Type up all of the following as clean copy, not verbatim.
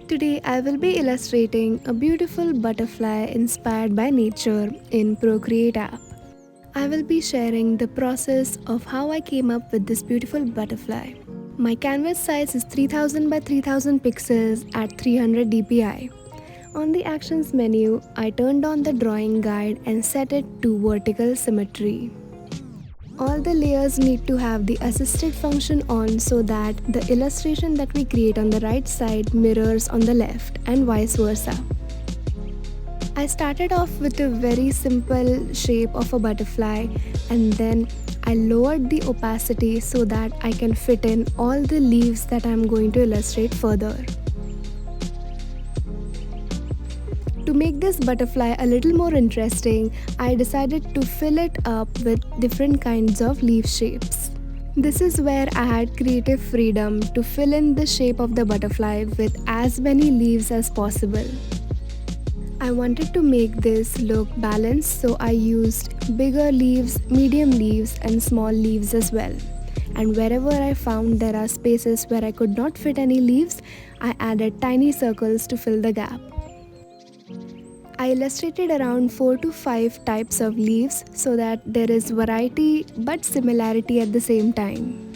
Today I will be illustrating a beautiful butterfly inspired by nature in Procreate app. I will be sharing the process of how I came up with this beautiful butterfly. My canvas size is 3000 by 3000 pixels at 300 dpi. On the actions menu, I turned on the drawing guide and set it to vertical symmetry. All the layers need to have the assisted function on so that the illustration that we create on the right side mirrors on the left and vice versa. I started off with a very simple shape of a butterfly and then I lowered the opacity so that I can fit in all the leaves that I am going to illustrate further. To make this butterfly a little more interesting, I decided to fill it up with different kinds of leaf shapes. This is where I had creative freedom to fill in the shape of the butterfly with as many leaves as possible. I wanted to make this look balanced, so I used bigger leaves, medium leaves and small leaves as well. And wherever I found there are spaces where I could not fit any leaves, I added tiny circles to fill the gap. I illustrated around 4 to 5 types of leaves so that there is variety but similarity at the same time.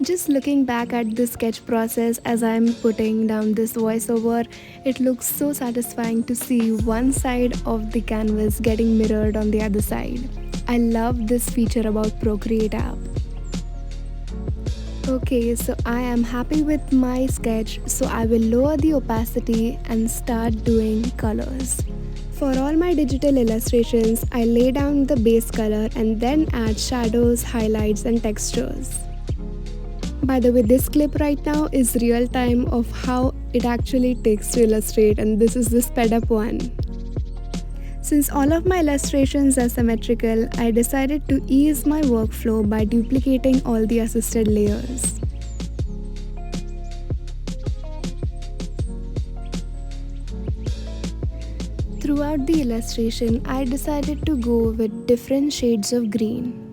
Just looking back at the sketch process as I am putting down this voiceover, it looks so satisfying to see one side of the canvas getting mirrored on the other side. I love this feature about Procreate app. Okay, so I am happy with my sketch, so I will lower the opacity and start doing colors. For all my digital illustrations, I lay down the base color and then add shadows, highlights and textures. By the way, this clip right now is real time of how it actually takes to illustrate, and this is the sped up one. Since all of my illustrations are symmetrical, I decided to ease my workflow by duplicating all the assisted layers. Throughout the illustration, I decided to go with different shades of green.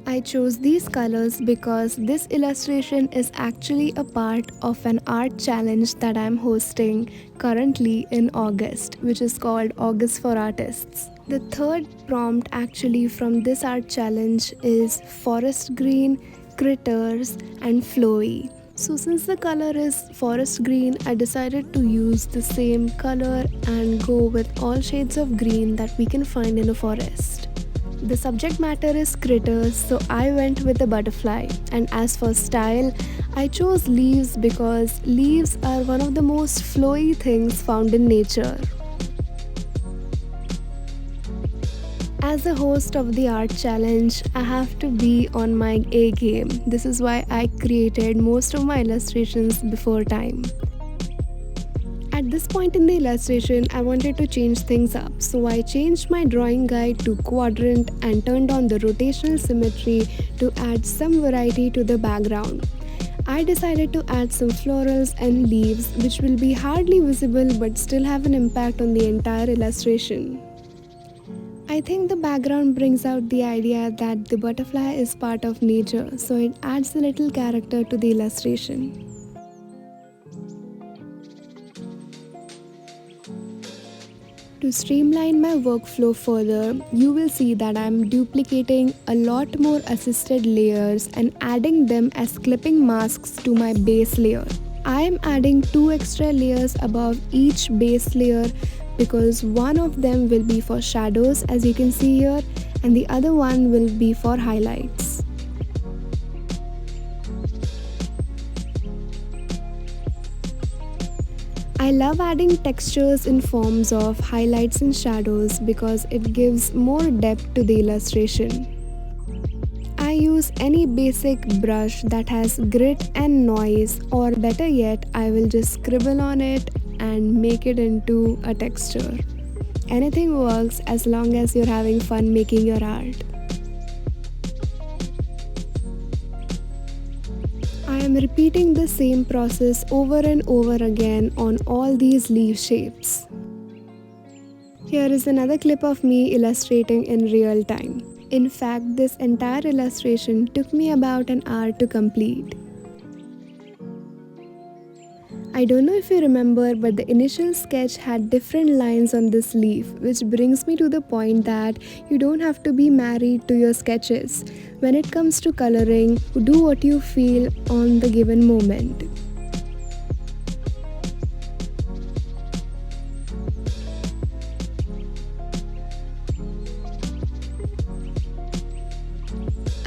I chose these colors because this illustration is actually a part of an art challenge that I am hosting currently in August, which is called August for Artists. The third prompt actually from this art challenge is forest green, critters and flowy. So since the color is forest green, I decided to use the same color and go with all shades of green that we can find in a forest. The subject matter is critters, so I went with the butterfly. And as for style, I chose leaves because leaves are one of the most flowy things found in nature. As the host of the art challenge, I have to be on my A game. This is why I created most of my illustrations before time. At this point in the illustration, I wanted to change things up, so I changed my drawing guide to quadrant and turned on the rotational symmetry to add some variety to the background. I decided to add some florals and leaves which will be hardly visible but still have an impact on the entire illustration. I think the background brings out the idea that the butterfly is part of nature, so it adds a little character to the illustration. To streamline my workflow further, you will see that I am duplicating a lot more assisted layers and adding them as clipping masks to my base layer. I am adding 2 extra layers above each base layer because one of them will be for shadows, as you can see here, and the other one will be for highlights. I love adding textures in forms of highlights and shadows because it gives more depth to the illustration. I use any basic brush that has grit and noise, or better yet, I will just scribble on it and make it into a texture. Anything works as long as you're having fun making your art. I am repeating the same process over and over again on all these leaf shapes. Here is another clip of me illustrating in real time. In fact, this entire illustration took me about an hour to complete. I don't know if you remember, but the initial sketch had different lines on this leaf, which brings me to the point that you don't have to be married to your sketches. When it comes to coloring, do what you feel on the given moment.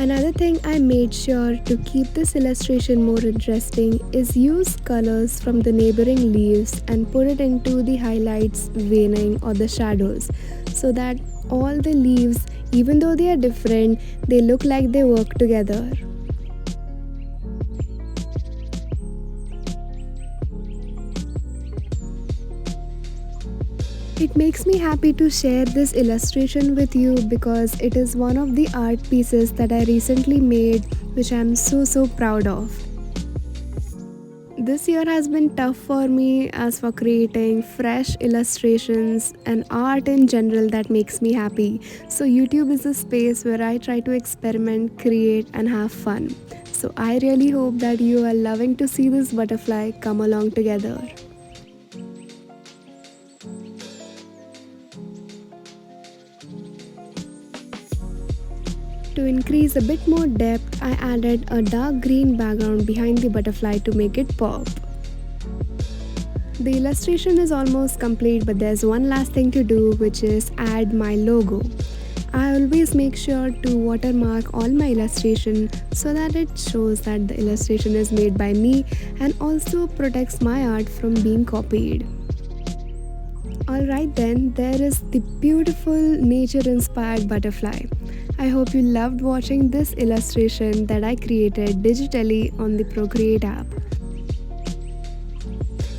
Another thing I made sure to keep this illustration more interesting is use colors from the neighboring leaves and put it into the highlights, veining or the shadows so that all the leaves, even though they are different, they look like they work together. It makes me happy to share this illustration with you because it is one of the art pieces that I recently made, which I am so proud of. This year has been tough for me as for creating fresh illustrations and art in general that makes me happy. So YouTube is a space where I try to experiment, create and have fun. So I really hope that you are loving to see this butterfly come along together. To increase a bit more depth, I added a dark green background behind the butterfly to make it pop. The illustration is almost complete, but there's one last thing to do, which is add my logo. I always make sure to watermark all my illustration so that it shows that the illustration is made by me and also protects my art from being copied. Alright then, there is the beautiful nature-inspired butterfly. I hope you loved watching this illustration that I created digitally on the Procreate app.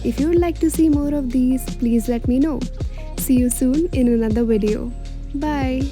If you would like to see more of these, please let me know. See you soon in another video. Bye.